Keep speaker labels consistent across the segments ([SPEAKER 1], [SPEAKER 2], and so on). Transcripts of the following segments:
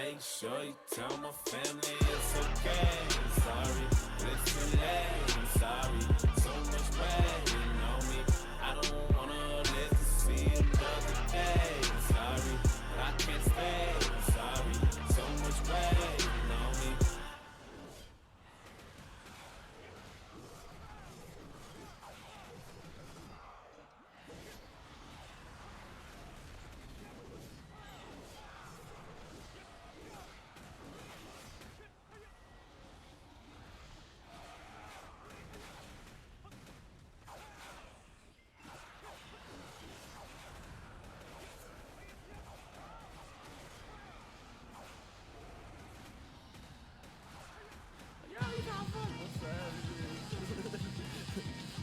[SPEAKER 1] Make sure you tell my family it's okay. I'm sorry, but it's too late. I'm sorry, so much waiting on me. I don't wanna live to see another day. I'm sorry, but I can't stay. I'm sorry, so much waiting on me.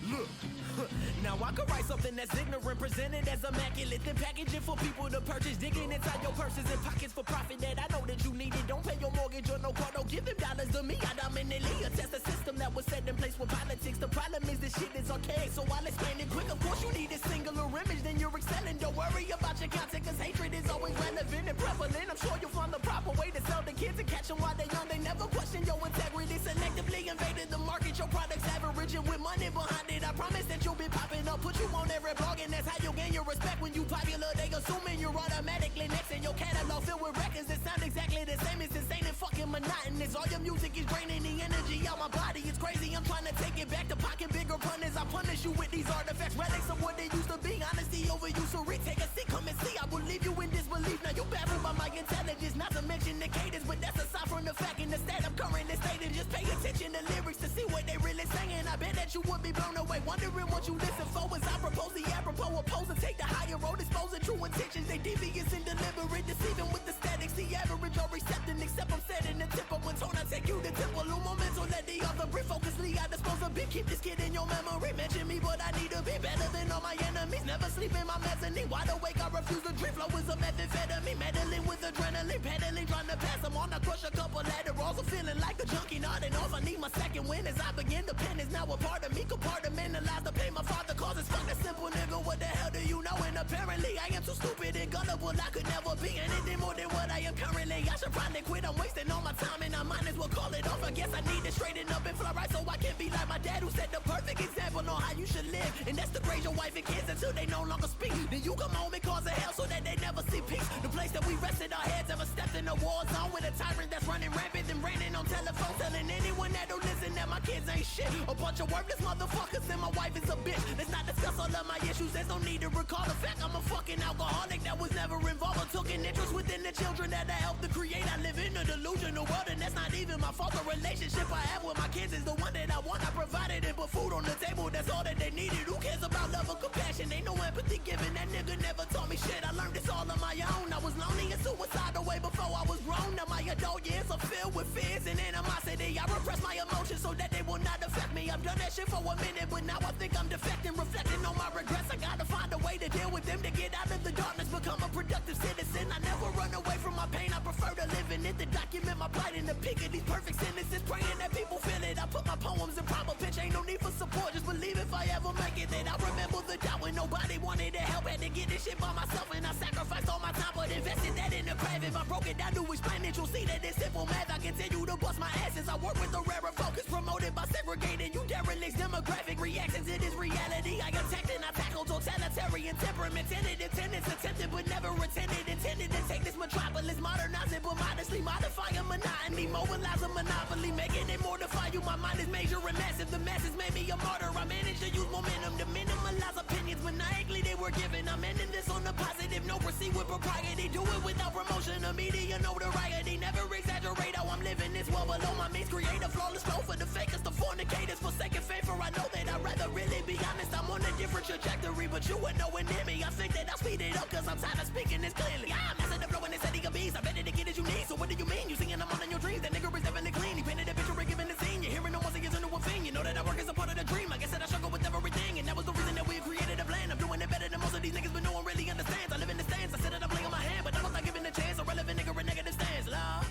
[SPEAKER 2] Look, now I could write something that's ignorant, presented as immaculate, then package it for people to purchase, digging inside your purses and pockets for profit that I know that you need it. Don't pay your mortgage or no car, don't give them dollars to me. I dominantly attest a system that was set in place with politics. The problem is this shit is archaic, so I'll explain it quick. Of course you need a singular image, then you're excelling. Don't worry about your content, cause hatred is always relevant and prevalent. I'm sure you'll find the proper way to sell the kids and catch them while they're young. They never question your integrity, selectively invaded the market. Your product's average and with money behind it, I promise that you'll be popping up. Put you on every blog and that's how you gain your respect. When you popular, they assuming you're automatically next in your catalog filled with records that sound exactly the same. It's insane and fucking monotonous. All your music is draining the energy out my body. It's crazy, I'm trying to take it back to pocket bigger punters. I punish you with these artifacts, relics of what they used to be. Honesty over usury, take a seat, come and see. I will leave you in disbelief. Now you baffled by my intelligence, not to mention the cadence, but that's aside from the fact in the state I'm currently stating. Just pay attention to lyrics to see what they really saying. I bet that you would be blown away, wondering what you listen for. As I propose the apropos, oppose and take the higher road, exposing true intentions. They devious and deliberate, deceiving with the statics. The average or accepting, except I'm setting the tip up when tone I take you to temple. Momentum, let the other brief focusly. I dispose of big, keep this kid in your memory. Mention me, but I need to be better than all my enemies. Never sleep in my mezzanine, wide awake, I refuse to dream. Flow is a methamphetamine, meddling with adrenaline, pedaling, trying to pass them on. I crush a couple laterals, I'm feeling like a junkie, nodding off. I need my second win as I begin to pen is now a part of me. Compartmentalize the pain my father causes. Fuck that simple nigga, what the hell do you know? And apparently I am too stupid and gullible. I could never be anything more than what I am currently. I should probably quit, I'm wasting all my time and I might as well call it off. I guess I need to straighten up and fly right so I can be like my dad who set the perfect example on how you should live. And that's to raise your wife and kids until they no longer speak. Then you come home and cause a hell so that they never see peace. The place that we rested our heads, ever stepped in a war zone with a tyrant that's running rampant and raining on telephone, telling anyone that don't listen that my kids ain't shit. A bunch of worthless motherfuckers and my wife is a bitch. Let's not discuss all of my issues, there's no need to recall the fact I'm a fucking alcoholic that was never involved or took an interest within the children that I helped to create. I live in a delusional world and that's not even my fault. The relationship I have with my kids is the one that I want. I provided and put food on the table, that's all that they needed. Who cares about love or compassion? Ain't no empathy given, that nigga never taught me shit. I learned this all on my own. I was lonely and suicidal way before I was grown. Now my adult years are filled with fears and animosity. I repress my emotions so that they will not affect me. I've done that shit for a minute, but now I think I'm defecting. Reflecting on my regrets, I gotta find a way to deal with them, to get out of the darkness, become a productive citizen. I never run away from my pain, I prefer to live in it. To document my plight in the peak of these perfect sentences, praying that people feel it. I put my poems in proper pitch, ain't no need for support. Just believe if I ever make it, that I remember the doubt when nobody wanted to help. Had to get this shit by myself, and I sacrificed all my time, but invested that in the craft. If I broke it down to explain it, you'll see that it's simple math. I continue to bust my asses. I work with the rarer focus, promoted by segregating you derelicts. Demographic reaction to this reality. I attacked and I tackled totalitarian temperament. Tentative tenants attempted but never intended. Intended to take this metropolis, modernize it but modestly modify a monotony. Mobilize a monopoly, making it mortify you. My mind is major and massive. The masses made me a martyr. I managed to use momentum to minimalize opinions maniacally they were given. I'm ending this on the positive. No proceed with propriety. Do it without promotion or media notoriety. Never exaggerate how I'm living this well below my means. Create a flawless flow for the fakers, the fornicators, forsaken faith. For I know that I'd rather really be honest. I'm on a different trajectory, but you ain't nowhere near me. I think that I'll speed it up, cause I'm tired of speaking this clearly. I'm messing the flow and it's setting a beast. I bet it to get as you need. So what do you mean? You singing I'm all in your dreams. That nigga is definitely clean. He painted a picture and given the scene. You're hearing no once he gets into a thing. You know that I work as a part of the dream. Like I said, I struggle with everything, and that was the reason that we created a plan. I'm doing it better than most of these niggas, but no one really understands. I live in the stands. I sit at a play on my hand, but I'm not giving a chance. A relevant nigga, a negative stance. Love.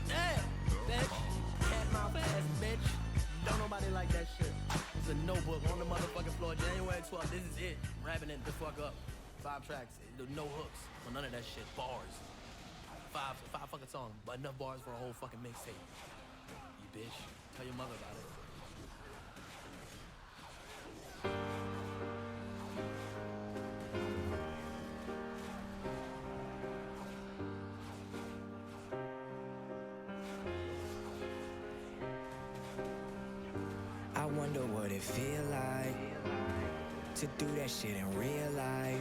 [SPEAKER 2] Yeah, bitch. Cat mouth ass, bitch. Don't nobody like that shit. It's a notebook on the motherfucking floor. January 12th, this is it. Wrapping it the fuck up. 5 tracks, no hooks, or none of that shit. Bars. Five fucking That's all. But enough bars for a whole fucking mixtape. You bitch. Tell your mother about it.
[SPEAKER 3] I wonder what it feel like to do that shit in real life.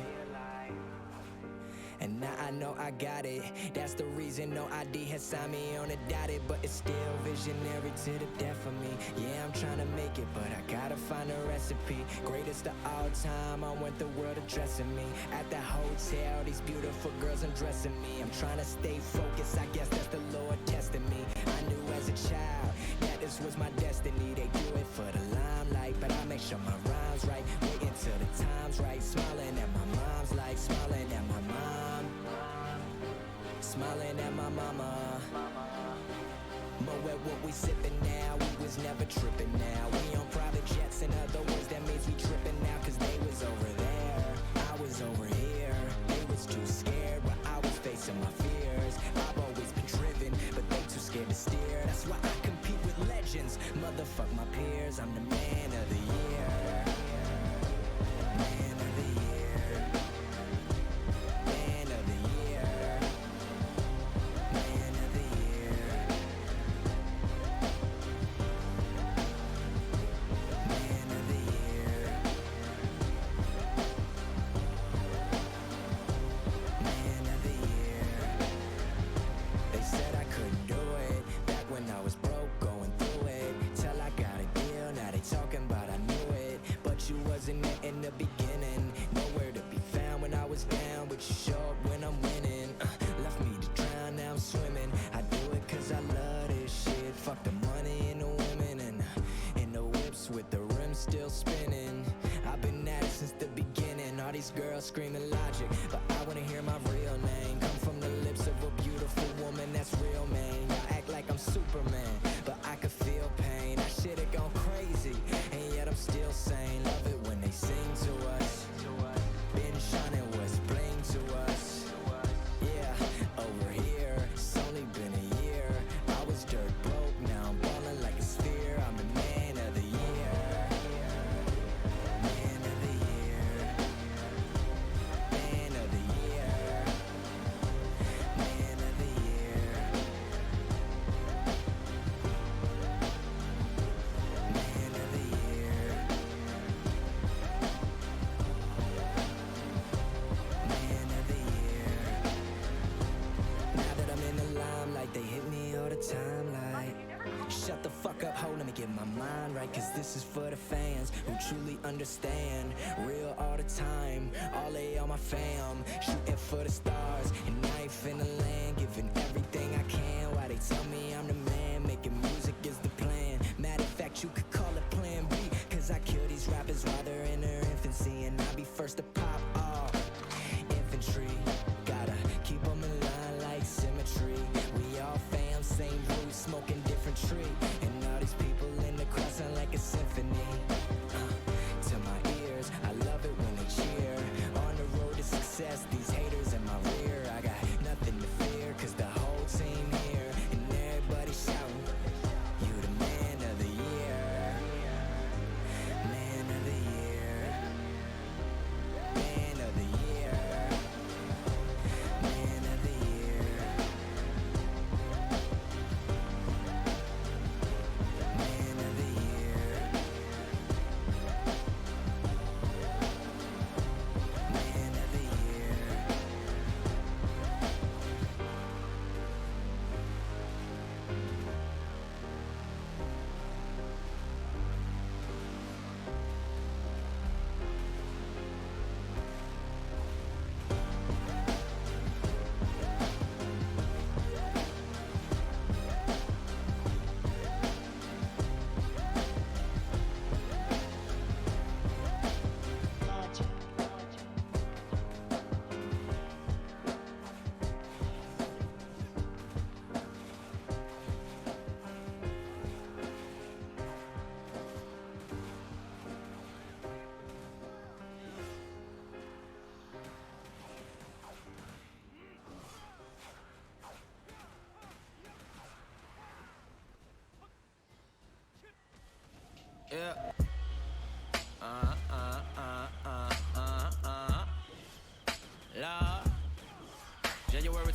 [SPEAKER 3] And now I know I got it. That's the reason no ID has signed me on a dotted. But it's still visionary to the death of me. Yeah, I'm trying to make it, but I gotta find a recipe. Greatest of all time, I want the world addressing me. At the hotel, these beautiful girls undressing me. I'm trying to stay focused, I guess that's the Lord testing me. I knew as a child that this was my destiny. They do it for the limelight, but I make sure my rhyme's right. Waiting till the time's right. Smiling at my mom's like smiling at my mom. Smiling at my mama. Moet, what we sippin' now, we was never trippin' now. We on private jets, in other words, that means we trippin' now. Cause they was over there, I was over here. They was too scared, but I was facing my fears. I've always been driven, but they too scared to steer. That's why I compete with legends, motherfuck my peers. I'm the man of the year. Man of the year. Man of the year. Man of the year. Man of the year. Man of the year. They said I couldn't do it back when I was broke, going through it. Till I got a deal, now they talking about I knew it. But you wasn't there in the beginning, nowhere to be found when I was down. But you show up when I'm winning. Left me to drown, now I'm swimming. I do it cause I love this shit. Fuck the money and the women and the whips with the rims still spinning. I've been at it since the beginning. All these girls screaming logic, but I wanna hear my real name come from the lips of a beautiful woman. That's real, man. Y'all act like I'm Superman, but I could feel pain. I should've gone crazy, and yet I'm still sane. Love it when they sing to us. Been shining was bling to us. Yeah, over here, it's only been a year. I was dirt broke, now I'm ballin' like a sphere. I'm the man of the year. Man of the year. Man of the year. Man of the year. Man of the year. Man of the year. Now that I'm in the limelight, they hit me all the time like, shut the fuck up, ho, let me get my mind right. Cause this is for the fans who truly understand. Real all the time, all they all my fam. Shooting for the stars, and I ain't finna land. Giving everything I can, why they tell me I'm the man. Making music is the plan. Matter of fact, you could call it plan B. Cause I kill these rappers while they're in their infancy. And I be first to pop off. Infantry, gotta keep them in line like symmetry. We all fam, same root, smoking different tree. And all these people in the crowd sound like a symphony. To my ears, I love it when they cheer. On the road to success, these haters in my rear. I got nothing to fear,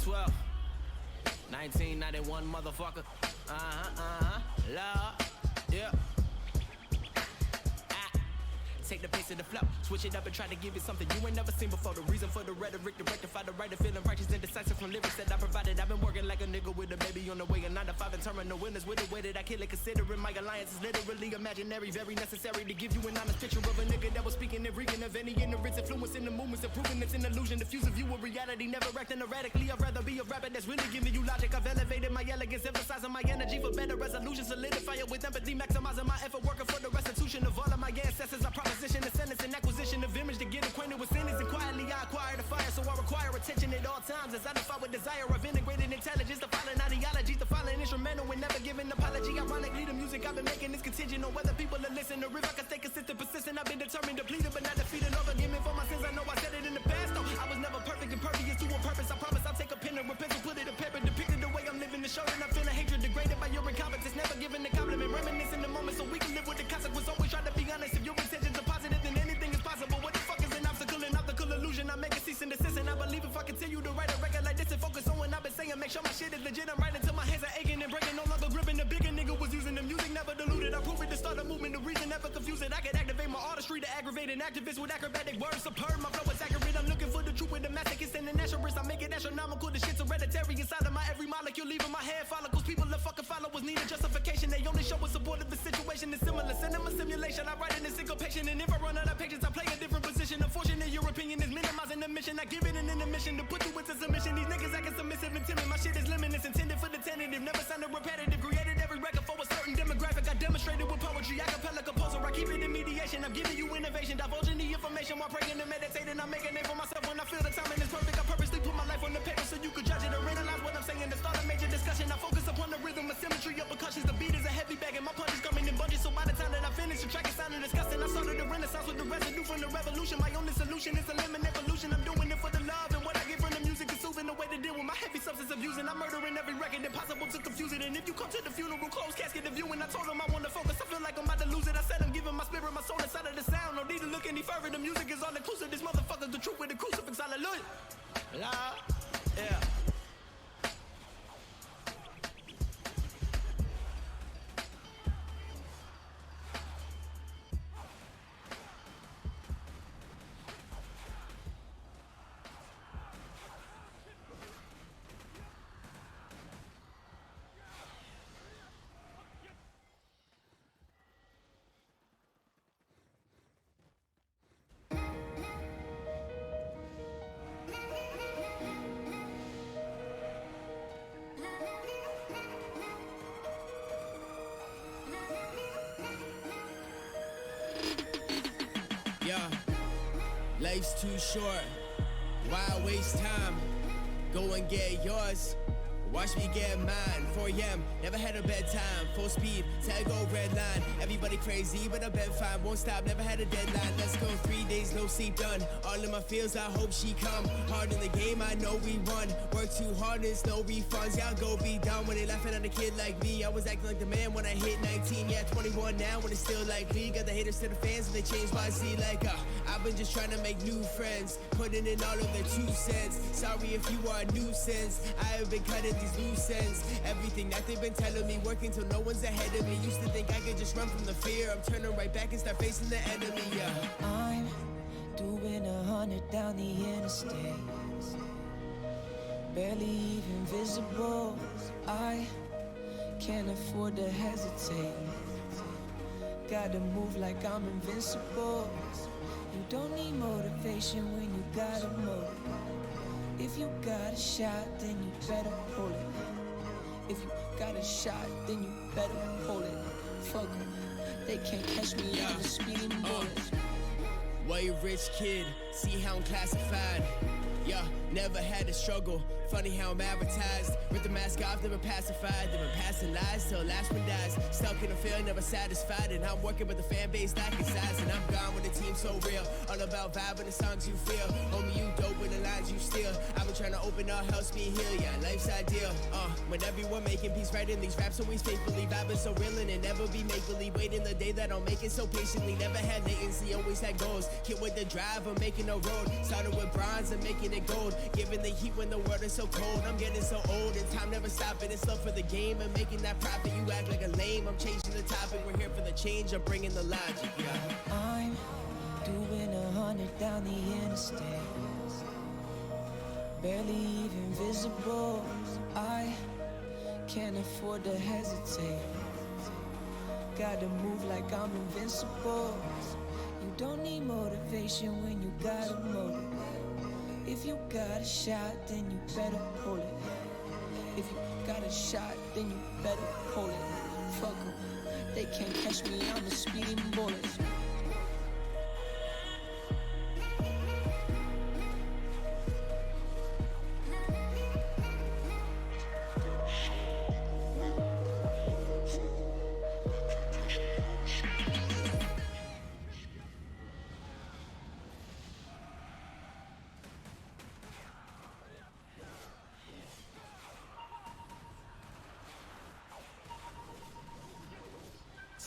[SPEAKER 2] 12. 1991, motherfucker. Love, yeah. Take the pace of the flow, switch it up and try to give it something you ain't never seen before. The reason for the rhetoric to rectify the right of feeling righteous and decisive from lyrics that I provided. I've been working like a nigga with a baby on the way, and 9 to 5 and terminal winners with the way that I kill it. Considering my alliance is literally imaginary, very necessary to give you an honest picture of a nigga that was speaking and reeking of any ignorance, influence in the movements, and proving it's an illusion. Diffuse a view of reality, never acting erratically. I'd rather be a rapper that's really giving you logic. I've elevated my elegance, emphasizing my energy for better resolution. Solidify it with empathy, maximizing my effort, working for the restitution of all of my ancestors. I proposition a sentence and acquisition of image to get acquainted with sinners, and quietly I acquire the fire, so I require attention at all times as I defy with desire. I've integrated intelligence, the following ideologies, the following instrumental, and never give an apology. Ironically, the music I've been making is contingent on whether people are listening, or if I can stay consistent, persistent. I've been determined, depleted, but not defeated. No forgiveness for my sins, I know I said it in the past, though I was never perfect, impervious to a purpose. I promise I'll take a pen and repent and put it in paper, depicted the way I'm living, to show that I'm feeling hatred, degraded by your incompetence, never giving a compliment, reminiscing the moment so we can live with the consequence. Always try to be honest. If your intentions are positive, then anything is possible. What the fuck is an obstacle? An optical illusion. I make a cease and desist, and I believe if I continue to write a record like this and focus on what I've been saying, make sure my shit is legit. I'm writing till my hands are aching and breaking, no longer gripping. The bigger nigga was using the music, never diluted. I prove it to start a movement, the reason never confuse it. I can activate my artistry to aggravate an activist with acrobatic words. Superb, my flow is accurate. I'm looking for the truth with the masochist and the naturalist. I make it astronomical. The shit's hereditary inside of my every molecule, leaving my hair follicles. People that fucking followers need a justification. They only show a support if the situation is similar. Cinema simulation. I write in a syncopation, and if I run out of pages, I play a different position. Unfortunately, your opinion is minimizing the mission. I give it an intermission to put you into submission. These niggas acting submissive and timid. My shit is limitless, intended for the tentative. Never sounded repetitive. Created every record for a certain demographic. I demonstrated with poetry. Acapella composer. I keep it in mediation. I'm giving you innovation, divulging the information while praying and meditating. I make a name for myself when I feel the timing is perfect. I purposely put my life on the paper so you could judge it or analyze what I'm saying. To start a major discussion, I focus upon the rhythm, the symmetry of percussions. The beat is a heavy bag and my punches coming in bunches. So by the time that I finish, the track is sounding disgusting. I started the renaissance with the residue from the revolution. My only solution is eliminate pollution. I'm doing it for the love, and what I get from the music is soothing. The way to deal with my heavy substance abusing. I'm murdering every record impossible to confuse it. And if you come to the funeral, close casket the view, and I told them I want to focus. I feel like I'm about to lose it. I said I'm giving my spirit, my soul inside of the sound. No need to look any further. The music is all inclusive. This motherfucker's the truth with the crucifix. Hallelujah. Yeah.
[SPEAKER 4] Yeah, life's too short. Why waste time? Go and get yours. Watch me get mine. 4 a.m. Never had a bedtime. Full speed, tag go red line. Everybody crazy, but I've been fine. Won't stop, never had a deadline. Let's go, 3 days, no sleep done. All in my fields, I hope she come. Hard in the game, I know we run. Work too hard, there's no refunds. Yeah, I'll go be done when they laughing at a kid like me. I was acting like the man when I hit 19. Yeah, 21 now, when it's still like me. Got the haters to the fans, and they changed my Z like I've been just trying to make new friends, putting in all of their 2 cents. Sorry if you are a nuisance. I have been cutting these loose ends. Everything that they've been telling me, working till no one's ahead of me. Used to think I could just run from the fear. I'm turning right back and start facing the enemy. Yeah,
[SPEAKER 3] I'm doing 100 down the interstate, barely even visible. I can't afford to hesitate. Gotta move like I'm invincible. You don't need motivation when you got a motive. If you got a shot, then you better pull it. If you got a shot, then you better pull it. Fuck 'em, they can't catch me on the speeding bullets.
[SPEAKER 4] White rich kid, see how I'm classified. Yeah, never had a struggle. Funny how I'm advertised. With the mask off, never pacified. Never passing lies till last one dies. Stuck in a field, never satisfied. And I'm working with the fan base lacking size. And I'm gone with the team so real. All about vibing the songs you feel. Homie, you dope with the lines you steal. I've been trying to open all helps me heal. Yeah, life's ideal. When everyone making peace, writing these raps always faithfully. Vibing so real and it never be make-believe. Waiting the day that I'll make it so patiently. Never had latency, always had goals. Kid with the drive, I'm making a road. Started with bronze and making it gold. Giving the heat when the world is so so cold, I'm getting so old, and time never stopping. It's love for the game and making that profit. You act like a lame, I'm changing the topic. We're here for the change, I'm bringing the logic, yeah.
[SPEAKER 3] I'm doing 100 down the interstate, barely even visible. I can't afford to hesitate, gotta move like I'm invincible. You don't need motivation when you got a motive. If you got a shot, then you better pull it. If you got a shot, then you better pull it. Fuck 'em, they can't catch me, I'm a speeding bullet.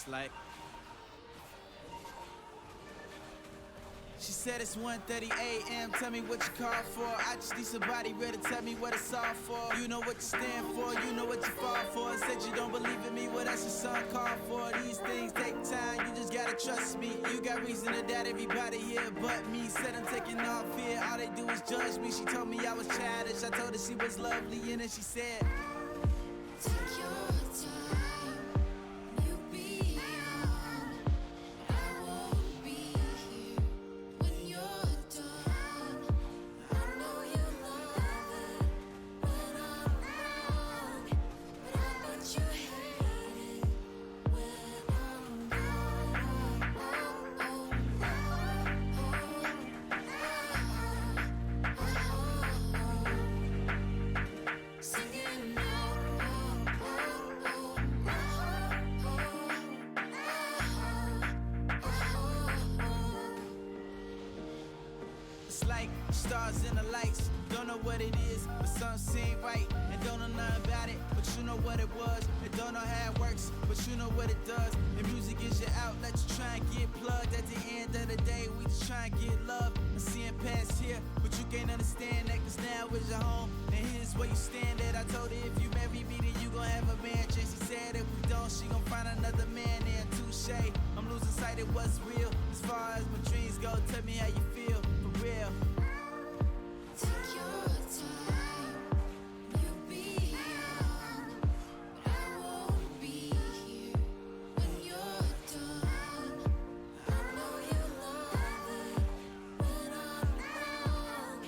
[SPEAKER 5] Like she said it's 1:30 a.m. Tell me what you called for. I just need somebody real to tell me what it's all for. You know what you stand for, you know what you fall for. Said you don't believe in me, well that's your son called for. These things take time, you just gotta trust me. You got reason to doubt everybody here but me. Said I'm taking off here, all they do is judge me. She told me I was childish, I told her she was lovely, and then she said,
[SPEAKER 6] take your time, you be young. I won't be here when you're done. I know you love it when I'm wrong, but I bet you hate it when I'm gone. Singing
[SPEAKER 5] it's like stars in the lights. Don't know what it is, but something seem right. And don't know nothing about it, but you know what it was. And don't know how it works, but you know what it does. And music is your outlet, you try and get plugged. At the end of the day, we just try and get love. I'm seeing past here, but you can't understand that, cause now is your home. And here's where you stand at. I told her if you marry me, then you gon' have a man. She said if we don't, she gon' find another man there. Touche, I'm losing sight of what's real. As far as my dreams go, tell me how you feel, for real.
[SPEAKER 6] take your time, you be young. I won't be here when you're done. I know you love it when I'm wrong,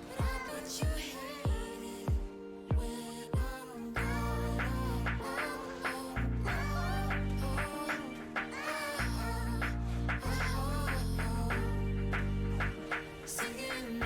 [SPEAKER 6] but I bet you hate it when I'm gone. Singing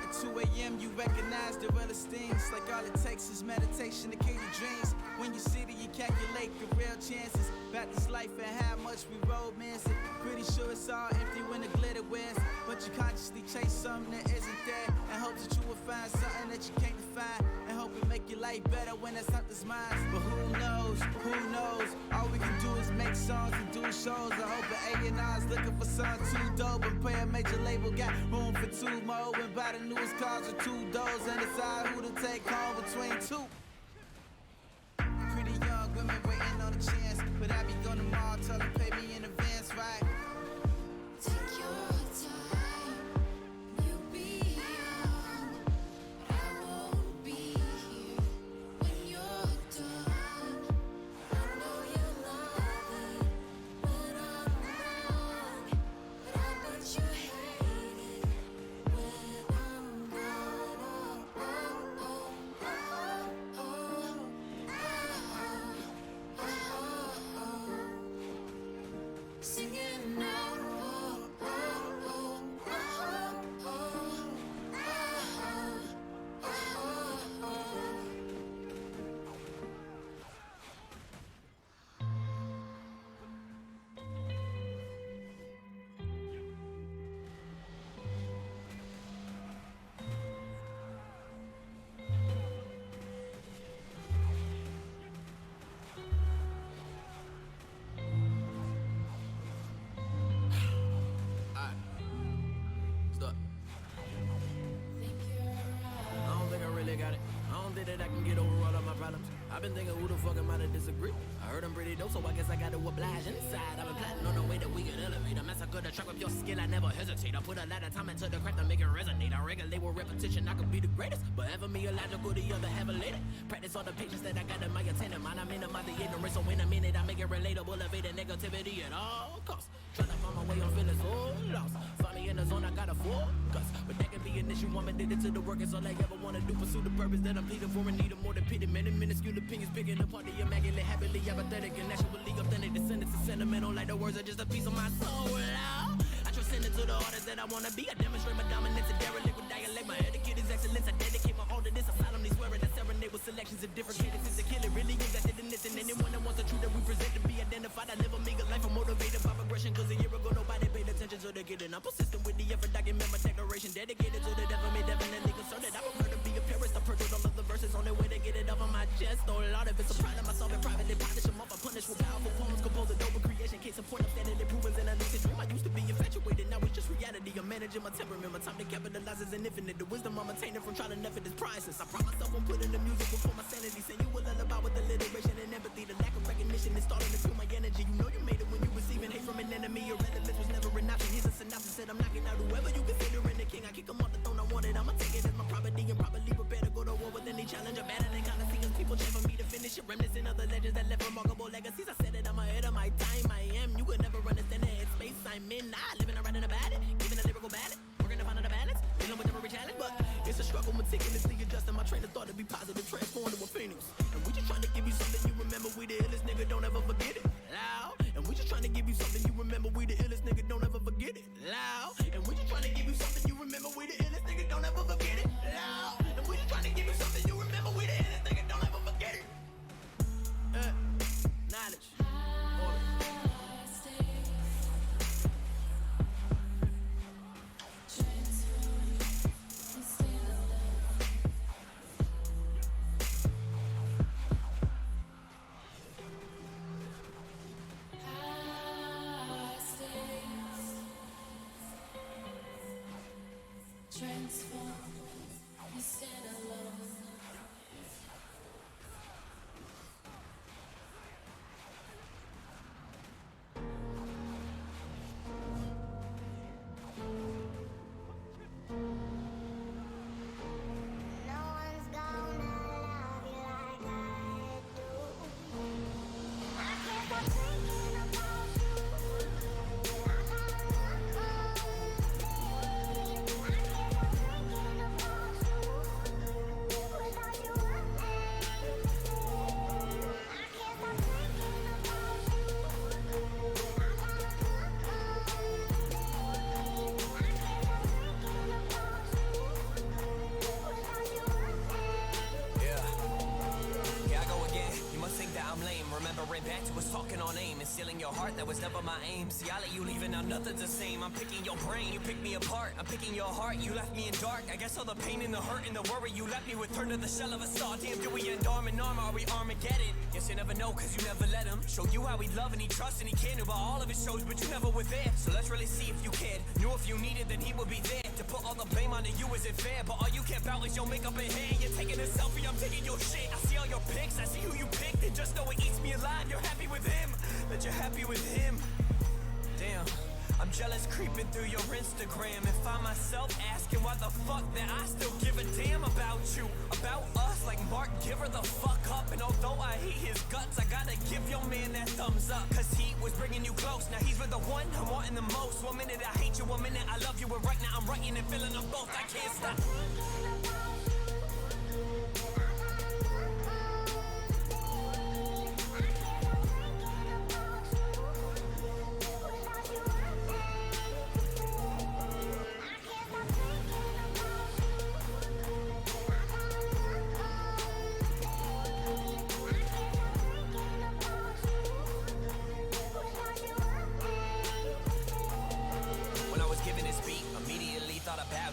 [SPEAKER 5] At 2 a.m. you recognize the realest things. Like all it takes is meditation to kill your dreams. When you see it, you calculate the real chances about this life and how much we romance it. Pretty sure it's all empty when the glitter wears, but you consciously chase something that isn't there, and hope that you will find something that you can't define, and hope it make your life better when that something's mine. But who knows, who knows? All we can do is make songs and do shows. I hope the A&R's looking for something too dope, and play a major label got room for two more, and buy the newest cars with 2 doors, and decide who to take home between two. Pretty young women waiting on a chance, but I be going tomorrow, tell them pay me in advance, right?
[SPEAKER 6] take your time, you be young. I won't be here when you're done. I know you love it when I'm wrong, but I bet you hate it when I'm gone.
[SPEAKER 2] I've been thinking who the fuck am I to disagree? I heard I'm pretty dope, so I guess I gotta oblige inside. I've been plotting on the way that we could elevate. I massacre the track with your skill, I never hesitate. I put a lot of time into the craft to make it resonate. I regulate with repetition, I could be the greatest. But ever me illogical, the other have a later. Practice all the patience that I got in my attendant mind. I minimize the ignorance, so in a minute I make it relatable. Evade negativity at all costs. Trying to find my way, I'm feeling so lost. Find me in the zone, I gotta focus. But that can be an issue, I'm addicted to the work. It's all I ever wanna do, pursue the purpose that I'm pleading for. And need more than pity, many minuscule opinions picking apart the immaculate, happily apathetic, and actually authentic. Descendants is sentimental, like the words are just a piece of my soul. I transcend it to the artist that I wanna be. I demonstrate my dominance and derelict with dialect. My etiquette is excellence. I dedicate my all to this. I solemnly swear it. I serenade with selections of different cadences to kill it. Really is that in this, and anyone that wants the truth that we present to be identified. I live a meager life. I'm motivated by progression. Cause a year ago nobody paid attention to the getting. I'm persistent with the effort. Document my declaration. Dedicated to the devil. Me definitely concerned that I prefer to be a purist. I purchased all of the verses on the way to get it off of my chest. Oh Lord, if it's a problem, I solve it privately. Polish them off. I punish with powerful poems. Compose a noble creation. Case in point, I'm standing improvements in a lucid dream. I used to be infatuated. Now it's just reality. I'm managing my temperament. My time to capitalize is infinite. The wisdom I'm attaining from trial and effort is priceless. I promise I won't put in the music before my sanity. Sing you a lullaby with alliteration and empathy. The lack of recognition is starting to feel my energy. You know you made it when you receiving hate from an enemy. Your relevance was never an option. Here's a synopsis. Said I'm knocking out whoever you considering the king. I kick him off the throne. I want it. I'ma take it as my property and probably prepare to go to war with any challenge. I'm better than Coliseums. People cheer for me to finish it. Reminiscing of the legends that left remarkable legacies. I said it, I'm ahead of my time. I am. You could never understand the headspace I'm in. Living around in about it. Giving a lyrical ballad. Working to find the balance. Dealing with every challenge. But it's a struggle. Meticulously adjusting my train of thought to be positive. Transform to a phoenix. And we just trying to give you something you remember. We the illest nigga. Don't ever forget it. Loud. And we just trying to give you something you remember. We the illest nigga. Don't ever forget it. Loud. And we just trying to give you something you remember. We the illest nigga. Don't ever forget it. Loud. And we just trying to give you something you remember. We the illest nigga. Don't ever forget it. Knowledge. Order.
[SPEAKER 6] Transform, you stand alone.
[SPEAKER 7] No one's gonna love you like I do. I can't stop thinking about you. I gotta look on I can't stop thinking about you. Without you, I can't stop thinking about you. I gotta look on I can't stop thinking about you. Without you, I can't.
[SPEAKER 8] Yeah, I go again. You must think that I'm lame. Remembering back to us talking on aim and stealing your heart, that was never my aim. See, I let you leave and now nothing's the same. I'm picking your brain, you pick me apart. I'm picking your heart, you left me in dark. I guess all the pain and the hurt and the worry you left me with turned to the shell of a star. Damn, do we end arm in arm? Are we Armageddon? Guess you never know, cause you never let him show you how he love and he trust and he cared about all of his shows, but you never were there. So let's really see if you cared. Knew if you needed, then he would be there. To put all the blame onto you isn't fair, but all you care about is your makeup and hair. You're taking a selfie, I'm taking your shit. I see all your pics, I see who you picked, and just know it eats me alive. You're happy with him, that you're happy with him. Damn, I'm jealous creeping through your Instagram and find myself asking why the fuck that I still give a damn about you, about us. Like Mark, give her the fuck up. And although I hate his guts, I gotta give your man that thumbs up. Cause he was bringing you close, now he's with the one I'm wanting the most. 1 minute I hate you, 1 minute I love you, and right now I'm writing and feeling them both. I can't stop.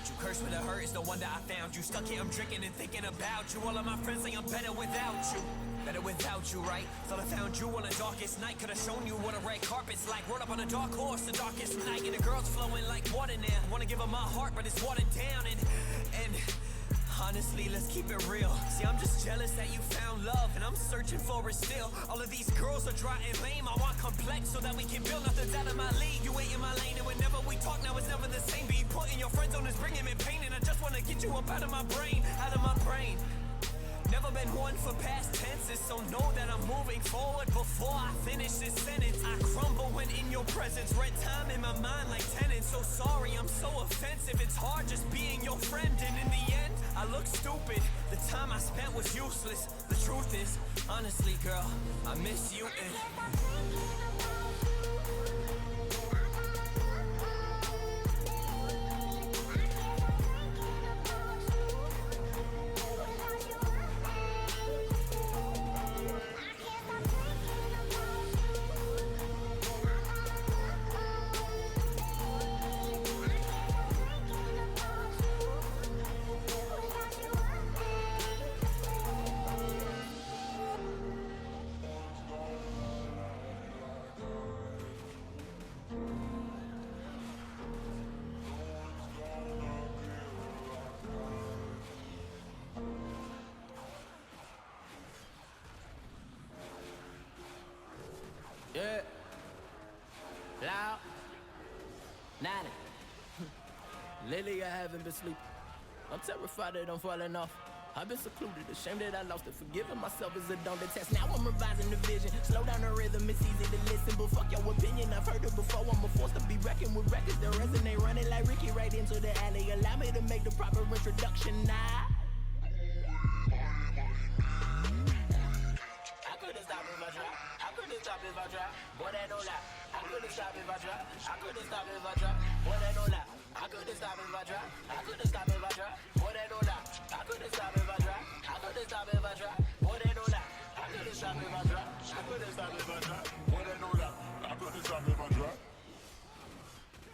[SPEAKER 8] You cursed with a hurt, it's no wonder I found you. Stuck here, I'm drinking and thinking about you. All of my friends say I'm better without you. Better without you, right? Thought I found you on the darkest night. Could've shown you what a red carpet's like. Rode up on a dark horse the darkest night. And the girl's flowing like water now. Wanna give her my heart, but it's watered down. And Honestly, let's keep it real. See, I'm just jealous that you found love, and I'm searching for it still. All of these girls are dry and lame. I want complex so that we can build. Nothing's out of my league. You ain't in my lane, and whenever we talk, now it's never the same. Being put in your friend zone is bringing me pain, and I just wanna get you up out of my brain, out of my brain. Never been one for past tenses, so know that I'm moving forward before I finish this sentence. I crumble when in your presence, red time in my mind like tenants. So sorry, I'm so offensive. It's hard just being your friend, and in the end, I look stupid. The time I spent was useless. The truth is, honestly, girl, I miss you and
[SPEAKER 2] Yeah. Loud. 90. Lately I haven't been sleeping. I'm terrified that I'm falling off. I've been secluded, ashamed that I lost it. Forgiving myself is a daunting test. Now I'm revising the vision. Slow down the rhythm, it's easy to listen. But fuck your opinion, I've heard it before. I'm a force to be reckoned with records that resonate. Running like Ricky right into the alley. Allow me to make the proper introduction now. I couldn't stop if I tried. I couldn't stop if I tried. Boy, that don't lie. I couldn't stop if I tried. I couldn't stop if I tried. Boy, that don't lie. I couldn't stop if I tried. I couldn't stop if I tried. Boy, that don't lie. I couldn't stop if I tried. I couldn't stop if I tried. Boy, that don't lie. I couldn't stop if I tried. I couldn't stop if I tried. Boy, that don't lie. I couldn't stop if I tried.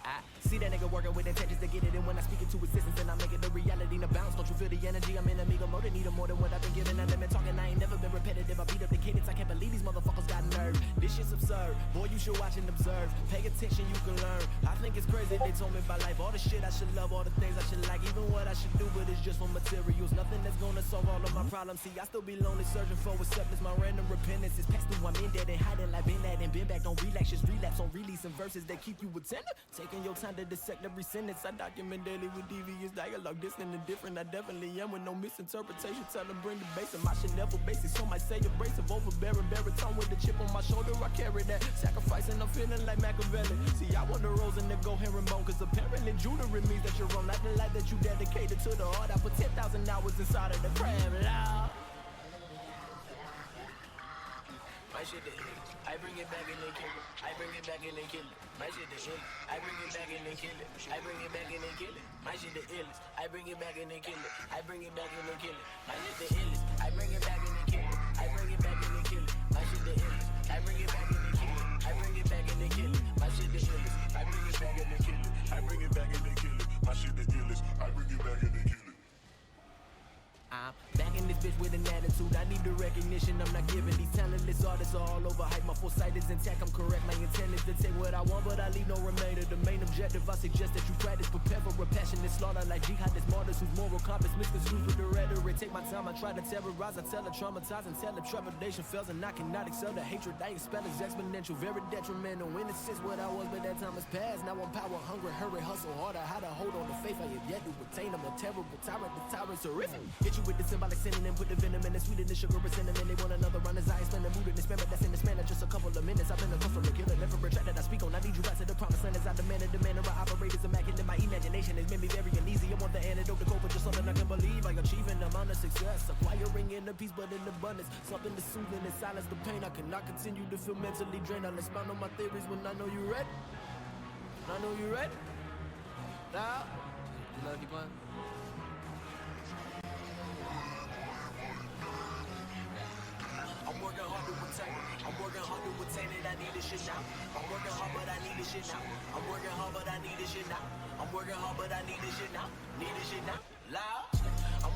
[SPEAKER 2] I see that nigga working with intentions to get it in when I speak it to assistance and I make it a reality. Now bounce, don't you feel the energy? I'm in amigo mode, need more than what I've been given. I limit talking, I ain't never been repetitive. I beat up the cadence, I can't believe these motherfuckers got nerve. This shit's absurd, boy, you should watch and observe. Pay attention, you can learn. I think it's crazy they told me about life, all the shit I should love, all the things I should like, even what I should do, but it's just for materials. Nothing that's gonna solve all of my problems. See, I still be lonely, searching for acceptance. My random repentance is past due. I'm in dead and hiding like been at and been back. Don't relax, just relapse on releasing verses that keep you attentive. Taking your time to dissect every sentence. I document daily with devious dialogue, distant and different. I definitely am with no misinterpretation. Tell them bring the bass and my shit never basic. Some might say abrasive, overbearing baritone with the chip on my shoulder. I carry that sacrificing. I'm feeling like Machiavelli. See, I want the rose and the go herringbone, cause apparently jewelry means that you're wrong. Not the life that you dedicated to the art. I put 10,000 hours inside of the crab. Loud. My shit the hit. I bring it back and then kill it. I bring it back and then kill it. My shit the hit. I bring it back and then kill it. I bring it back and then kill it. My shit the illest. I bring it back and then kill it. I bring it back and then kill it. My shit the illest. I bring it back and then kill it. I bring it back and then kill it. My shit the illest. I bring it back and then kill it. I bring it back and then kill it. My shit the illest. I bring it back and then kill it. I bring it back and then kill it. My shit the illest. I bring it back and then kill it. I'm back in this bitch with an attitude. I need the recognition I'm not giving. These talentless artists are all over hype. My foresight is intact, I'm correct. My intent is to take what I want, but I leave no remainder. The main objective, I suggest that you practice. Prepare for a passionate slaughter like jihadist martyrs whose moral compass misconstrued with the rhetoric. Take my time, I try to terrorize. I tell her traumatize until the trepidation fails, and I cannot excel the hatred. I expel is exponential, very detrimental. In a sense, what I was, but that time has passed. Now I'm power hungry, hurry, hustle harder. How to hold on to faith I have yet to attain. I'm a terrible tyrant, the tyrant's horrific. Hit you with the symbolic synonym, put the venom in the sweet and the sugar and cinnamon. They want another run as I explain the mood in this man, but that's in this manner. Just a couple of minutes, I've been a customer killer. Never retract that I speak on. I need you back to the promised land as I demand it. The manner I operate is immaculate. My imagination has made me very uneasy. I want the antidote to cope with just something I can believe. Like achieving amount of success, acquiring inner peace, but in abundance. Something to soothe and silence the pain. I cannot continue to feel mentally drained. I'll expound on my theories when I know you're ready. When I know you're ready. Now, you love you, man. I'm working hard to attain it. I'm working hard to attain it. I need this shit now. I'm working hard, but I need this shit now. I'm working hard, but I need this shit now. I'm working hard, but I need this shit now. Need this shit now. Loud. I'm